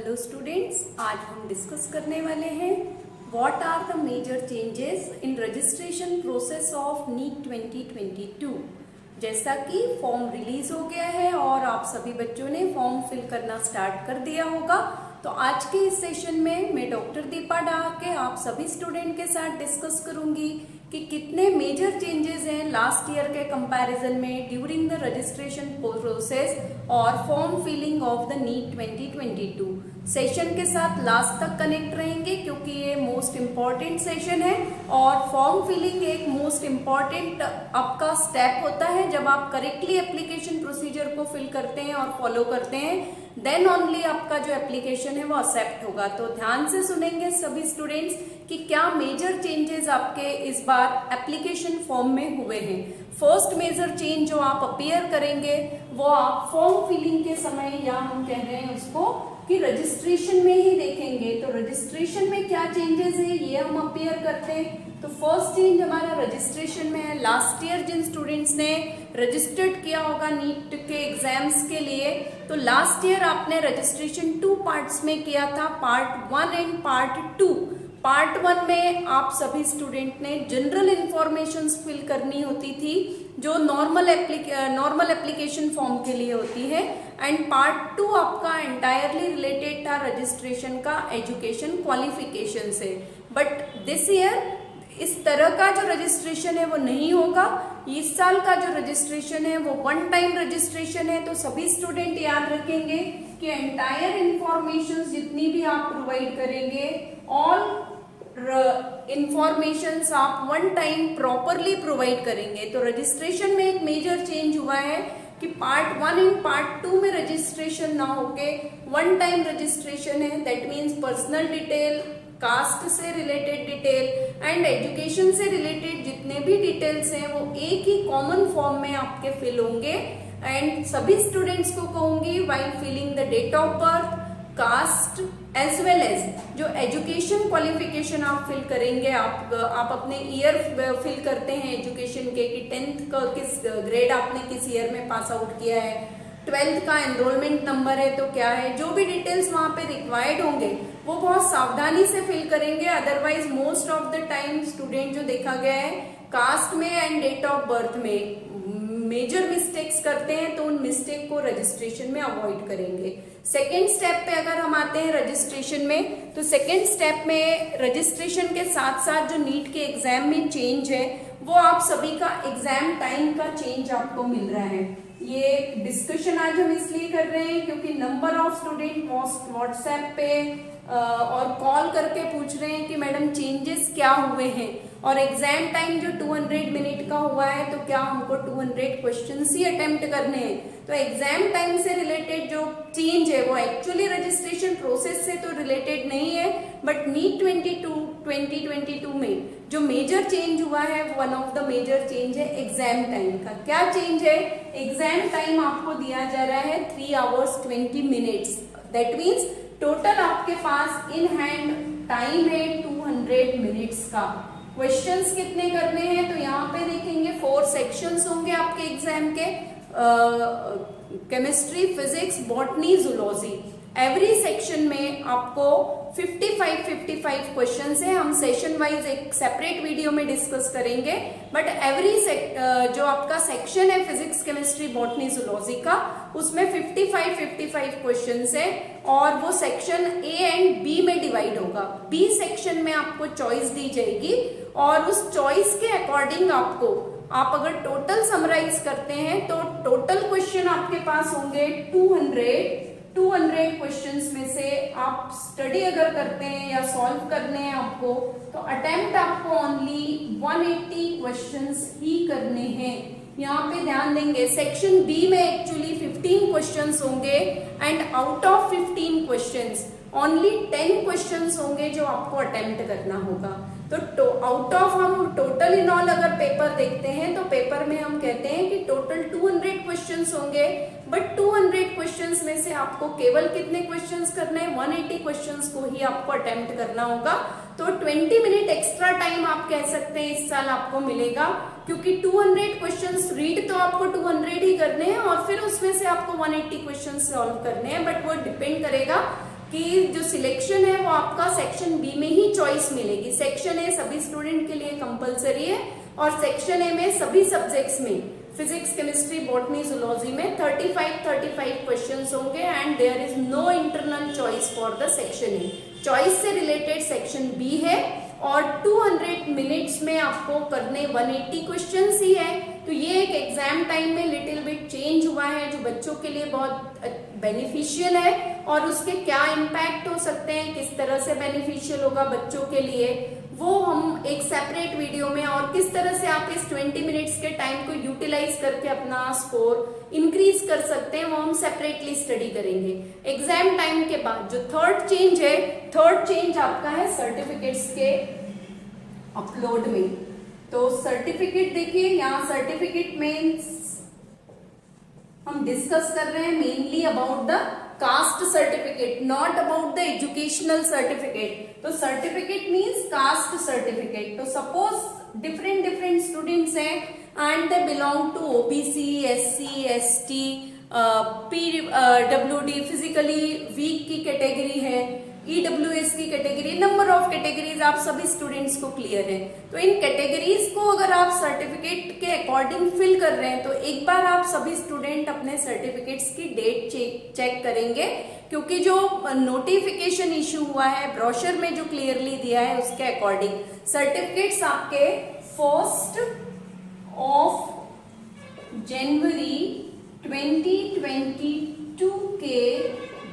Hello students, आज हम discuss करने वाले हैं what are the major changes in registration process of NEET 2022। जैसा कि फॉर्म रिलीज हो गया है और आप सभी बच्चों ने फॉर्म फिल करना स्टार्ट कर दिया होगा, तो आज के इस सेशन में मैं डॉक्टर दीपा डाके आप सभी स्टूडेंट के साथ डिस्कस करूंगी कि कितने मेजर चेंजेस हैं लास्ट ईयर के कंपैरिजन में ड्यूरिंग द रजिस्ट्रेशन प्रोसेस और form filling of the NEET 2022। Session के साथ लास्ट तक कनेक्ट रहेंगे क्योंकि ये मोस्ट इम्पॉर्टेंट सेशन है और फॉर्म फिलिंग एक मोस्ट इम्पॉर्टेंट आपका स्टेप होता है। जब आप करेक्टली एप्लीकेशन प्रोसीजर को फिल करते हैं और फॉलो करते हैं देन ओनली आपका जो एप्लीकेशन है वो एक्सेप्ट होगा। तो ध्यान से सुनेंगे सभी स्टूडेंट्स कि क्या मेजर चेंजेस आपके इस बार एप्लीकेशन फॉर्म में हुए हैं। फर्स्ट मेजर चेंज जो आप अपीयर करेंगे वो आप फॉर्म फिलिंग के समय, या हम कह रहे हैं उसको कि रजिस्ट्रेशन में ही देखेंगे। तो रजिस्ट्रेशन में क्या चेंजेस है ये हम अपीयर करते हैं। तो फर्स्ट चेंज हमारा रजिस्ट्रेशन में है। लास्ट ईयर जिन स्टूडेंट्स ने रजिस्टर्ड किया होगा नीट के एग्जाम्स के लिए, तो लास्ट ईयर आपने रजिस्ट्रेशन 2 पार्ट्स में किया था, पार्ट 1 एंड पार्ट 2। पार्ट 1 में आप सभी स्टूडेंट ने जनरल इंफॉर्मेशन फिल करनी होती थी जो नॉर्मल एप्लीकेशन फॉर्म के लिए होती है, एंड पार्ट 2 आपका एंटायरली रिलेटेड था रजिस्ट्रेशन का एजुकेशन क्वालिफिकेशन से। बट दिस ईयर इस तरह का जो रजिस्ट्रेशन है वो नहीं होगा। इस साल का जो रजिस्ट्रेशन है वो वन टाइम रजिस्ट्रेशन है। तो सभी स्टूडेंट याद रखेंगे कि एंटायर इंफॉर्मेशन जितनी भी आप प्रोवाइड करेंगे, ऑल इंफॉर्मेशन आप वन टाइम प्रॉपरली प्रोवाइड करेंगे। तो रजिस्ट्रेशन में एक मेजर चेंज हुआ है कि पार्ट 1 एंड पार्ट 2 में रजिस्ट्रेशन ना होके वन टाइम रजिस्ट्रेशन है। That means personal detail, caste से रिलेटेड डिटेल एंड एजुकेशन से रिलेटेड जितने भी डिटेल्स हैं वो एक ही कॉमन फॉर्म में आपके फिल होंगे। एंड सभी स्टूडेंट्स को कहूंगी while filling the date of birth, caste as well as जो एजुकेशन क्वालिफिकेशन आप फिल करेंगे, आप अपने ईयर फिल करते हैं एजुकेशन के कि 10th का किस ग्रेड आपने किस ईयर में पास आउट किया है, 12th का एनरोलमेंट नंबर है तो क्या है, जो भी डिटेल्स वहां पे रिक्वायर्ड होंगे वो बहुत सावधानी से फिल करेंगे। Otherwise most of the time student जो देखा गया है कास्ट में एंड डेट ऑफ बर्थ में मेजर मिस्टेक्स करते हैं, तो उन मिस्टेक को रजिस्ट्रेशन में अवॉइड करेंगे। सेकेंड स्टेप पे अगर हम आते हैं रजिस्ट्रेशन में, तो सेकेंड स्टेप में रजिस्ट्रेशन के साथ साथ जो नीट के एग्जाम में चेंज है वो आप सभी का एग्जाम टाइम का चेंज आपको मिल रहा है। ये डिस्कशन आज हम इसलिए कर रहे हैं क्योंकि नंबर ऑफ स्टूडेंट व्हाट्सएप पे और कॉल करके पूछ रहे हैं कि मैडम चेंजेस क्या हुए हैं, और एग्जाम टाइम जो 200 मिनट का हुआ है तो क्या हमको 200 क्वेश्चंस ही अटेम्प्ट करने हैं। तो एग्जाम टाइम से रिलेटेड जो चेंज है वो एक्चुअली रजिस्ट्रेशन प्रोसेस से तो रिलेटेड नहीं है, बट नीट 2022 में जो मेजर चेंज हुआ है one of the major change है एग्जाम टाइम का। क्या चेंज है? एग्जाम टाइम आपको दिया जा रहा है 3 hours 20 minutes। That means total आपके पास इन हैंड टाइम है 200 मिनट्स का। क्वेश्चंस कितने करने हैं तो यहाँ पे देखेंगे 4 सेक्शंस होंगे आपके एग्जाम के, chemistry, physics, botany, zoology. Every section में आपको 55 क्वेश्चंस है। हम सेशन वाइज एक सेपरेट वीडियो में डिस्कस करेंगे, बट एवरी जो आपका सेक्शन है फिजिक्स, केमिस्ट्री, बॉटनी, जूलॉजी का, उसमें 55 क्वेश्चंस है और वो सेक्शन ए एंड बी में डिवाइड होगा। बी सेक्शन में आपको चॉइस दी जाएगी और उस चॉइस के अकॉर्डिंग आप अगर टोटल समराइज करते हैं तो टोटल क्वेश्चन आपके पास होंगे 200 क्वेश्चंस में से आप स्टडी अगर करते हैं या सॉल्व करने हैं आपको, तो अटेम्प्ट आपको ओनली 180 क्वेश्चंस ही करने हैं। यहाँ पे ध्यान देंगे सेक्शन बी में एक्चुअली 15 क्वेश्चंस होंगे and out of 15 questions only 10 questions होंगे जो आपको अटेम्प्ट करना होगा। तो आउट ऑफ हम टोटल इन ऑल अगर पेपर देखते हैं तो पेपर में हम कहते हैं कि टोटल 200 क्वेश्चंस होंगे, बट 200 क्वेश्चंस में से आपको केवल कितने क्वेश्चंस करने हैं? 180 क्वेश्चंस को ही आपको अटेम्प्ट करना होगा। तो 20 मिनट एक्स्ट्रा टाइम आप कह सकते हैं इस साल आपको मिलेगा, क्योंकि 200 क्वेश्चंस रीड तो आपको 200 ही करने हैं और फिर उसमें से आपको 180 क्वेश्चंस सॉल्व करने हैं। बट वो डिपेंड करेगा कि जो सिलेक्शन है वो आपका सेक्शन बी में ही चॉइस मिलेगी। सेक्शन ए सभी स्टूडेंट के लिए कंपलसरी है और सेक्शन ए में सभी सब्जेक्ट्स में फिजिक्स, केमिस्ट्री, बॉटनी, जूलॉजी में 35 क्वेश्चंस होंगे and there is no internal choice for the section A. Choice से रिलेटेड सेक्शन बी है और 200 मिनट्स में आपको करने 180 क्वेश्चंस ही है। तो ये एक एग्जाम टाइम में लिटिल बिट चेंज हुआ है जो बच्चों के लिए बहुत बेनिफिशियल है और उसके क्या इम्पैक्ट हो सकते हैं, किस तरह से बेनिफिशियल होगा बच्चों के लिए, वो हम एक सेपरेट वीडियो में और किस तरह से आप इस 20 मिनट्स के टाइम को यूटिलाइज करके अपना स्कोर इंक्रीज कर सकते हैं वो हम सेपरेटली स्टडी करेंगे एग्जाम टाइम के बाद। जो थर्ड चेंज है, थर्ड चेंज आपका है सर्टिफिकेट्स के अपलोड में। तो सर्टिफिकेट देखिए, यहाँ सर्टिफिकेट मीन्स हम डिस्कस कर रहे हैं mainly about the caste certificate, not about the educational certificate. तो सर्टिफिकेट मीन्स कास्ट सर्टिफिकेट। तो सपोज डिफरेंट स्टूडेंट्स हैं and they belong to OBC, SC, ST, PWD, physically weak की कैटेगरी है, EWS की कैटेगरी, नंबर ऑफ कैटेगरीज आप सभी students को clear है। तो इन कैटेगरीज को अगर आप सर्टिफिकेट के अकॉर्डिंग फिल कर रहे हैं तो एक बार आप सभी स्टूडेंट अपने सर्टिफिकेट्स की डेट चेक करेंगे क्योंकि जो नोटिफिकेशन इशू हुआ है ब्रोशर में जो क्लियरली दिया है उसके अकॉर्डिंग सर्टिफिकेट्स आपके 1 जनवरी 2022 के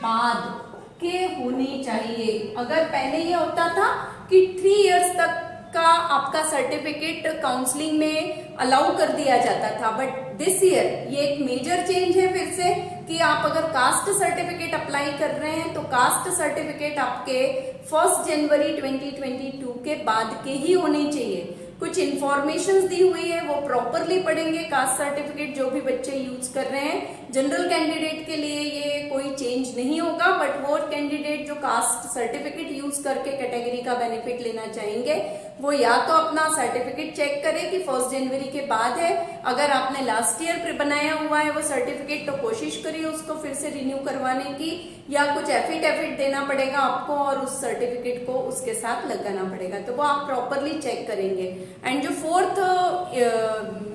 बाद के होने चाहिए। अगर पहले ये होता था कि 3 इयर्स तक का आपका सर्टिफिकेट काउंसलिंग में अलाउ कर दिया जाता था, बट दिस ईयर ये एक मेजर चेंज है फिर से कि आप अगर कास्ट सर्टिफिकेट अप्लाई कर रहे हैं तो कास्ट सर्टिफिकेट आपके 1 जनवरी 2022 के बाद के ही होने चाहिए। कुछ इंफॉर्मेशन दी हुई है वो प्रॉपरली पढ़ेंगे। कास्ट सर्टिफिकेट जो भी बच्चे यूज कर रहे हैं, जनरल कैंडिडेट के लिए ये कोई चेंज नहीं होगा, बट वो कैंडिडेट जो कास्ट सर्टिफिकेट यूज करके कैटेगरी का बेनिफिट लेना चाहेंगे वो या तो अपना सर्टिफिकेट चेक करें कि 1 जनवरी के बाद है। अगर आपने लास्ट ईयर बनाया हुआ है वो सर्टिफिकेट तो कोशिश करिए उसको फिर से रिन्यू करवाने की, या कुछ एफिडेविट देना पड़ेगा आपको और उस सर्टिफिकेट को उसके साथ लगाना पड़ेगा, तो वो आप प्रॉपरली चेक करेंगे। एंड जो फोर्थ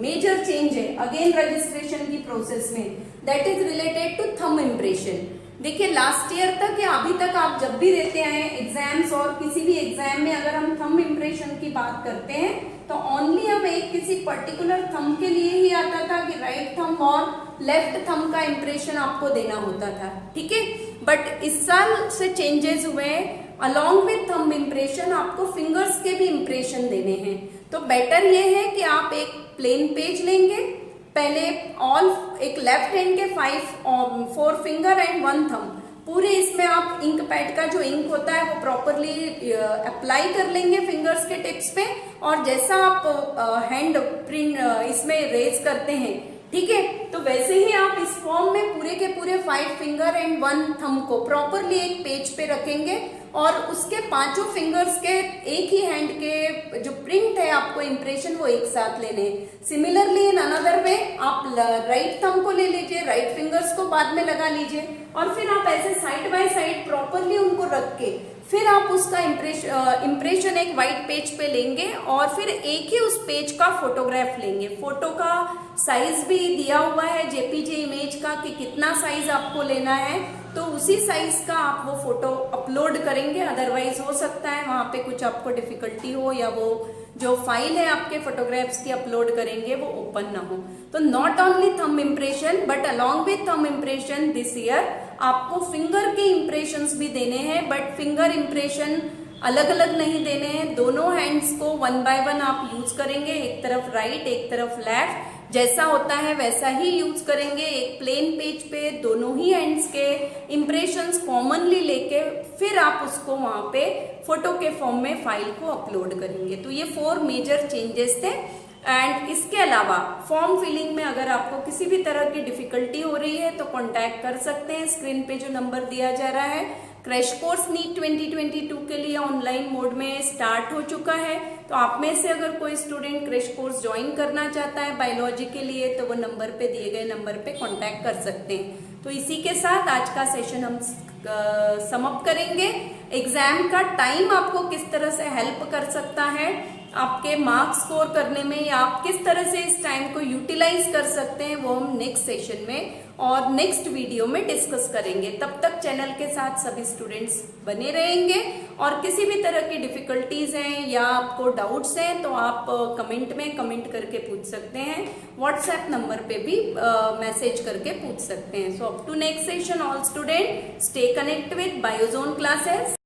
मेजर चेंज है अगेन रजिस्ट्रेशन की प्रोसेस में, that is related to thumb impression. देखिए लास्ट ईयर तक या अभी तक आप जब भी देते आए एग्जाम्स और किसी भी एग्जाम में अगर हम थंब इम्प्रेशन की बात करते हैं तो ओनली हम एक किसी पर्टिकुलर थंब के लिए ही आता था कि राइट थंब और लेफ्ट थंब का इम्प्रेशन आपको देना होता था, ठीक है। बट इस साल से चेंजेस हुए, अलॉन्ग विथ थंब इम्प्रेशन आपको फिंगर्स के भी इम्प्रेशन देने हैं। तो बेटर ये है कि आप एक प्लेन पेज लेंगे, पहले ऑल एक लेफ्ट हैंड के 4 फिंगर एंड 1 थंब, पूरे इसमें आप इंक पैड का जो इंक होता है वो प्रॉपरली अप्लाई कर लेंगे फिंगर्स के टिप्स पे, और जैसा आप हैंड प्रिंट इसमें रेज करते हैं, ठीक है, तो वैसे ही आप इस फॉर्म में पूरे के पूरे 5 फिंगर एंड 1 थंब को प्रॉपरली एक पेज पे रखेंगे और उसके 5 फिंगर्स के एक ही हैंड के जो प्रिंट है आपको इम्प्रेशन वो एक साथ लेने हैं। सिमिलरली इन अनदर वे आप राइट थंब को ले लीजिए, राइट फिंगर्स को बाद में लगा लीजिए और फिर आप ऐसे साइड बाय साइड प्रॉपरली उनको रख के फिर आप उसका इम्प्रेशन एक वाइट पेज पे लेंगे और फिर एक ही उस पेज का फोटोग्राफ लेंगे। फोटो का साइज भी दिया हुआ है जेपीजी इमेज का कि कितना साइज आपको लेना है, तो उसी साइज का आप वो फोटो अपलोड करेंगे। अदरवाइज हो सकता है वहां पे कुछ आपको डिफिकल्टी हो या वो जो फाइल है आपके फोटोग्राफ्स की अपलोड करेंगे वो ओपन ना हो। तो not only thumb impression but along with thumb impression this year आपको फिंगर के इम्प्रेशंस भी देने हैं, बट फिंगर इम्प्रेशन अलग अलग नहीं देने हैं। दोनों हैंड्स को 1 बाय 1 आप यूज करेंगे, एक तरफ राइट एक तरफ लेफ्ट, जैसा होता है वैसा ही यूज करेंगे। एक प्लेन पेज पे दोनों ही हैंड्स के इम्प्रेशंस कॉमनली लेके फिर आप उसको वहां पे फोटो के फॉर्म में फाइल को अपलोड करेंगे। तो ये 4 मेजर चेंजेस थे। एंड इसके अलावा फॉर्म फिलिंग में अगर आपको किसी भी तरह की डिफिकल्टी हो रही है तो कांटेक्ट कर सकते हैं। स्क्रीन पे जो नंबर दिया जा रहा है, क्रैश कोर्स नीट 2022 के लिए ऑनलाइन मोड में स्टार्ट हो चुका है। तो आप में से अगर कोई स्टूडेंट क्रैश कोर्स ज्वाइन करना चाहता है बायोलॉजी के लिए तो वो नंबर पे दिए गए नंबर पे कांटेक्ट कर सकते हैं। तो इसी के साथ आज का सेशन हम सम अप करेंगे। एग्जाम का टाइम आपको किस तरह से हेल्प कर सकता है आपके मार्क्स स्कोर करने में, या आप किस तरह से इस टाइम को यूटिलाइज कर सकते हैं, वो हम नेक्स्ट सेशन में और नेक्स्ट वीडियो में डिस्कस करेंगे। तब तक चैनल के साथ सभी स्टूडेंट्स बने रहेंगे, और किसी भी तरह की डिफिकल्टीज हैं या आपको डाउट्स हैं तो आप कमेंट में कमेंट करके पूछ सकते हैं, व्हाट्सएप नंबर पे भी मैसेज करके पूछ सकते हैं। So up to next session all student stay connect with Biozone classes.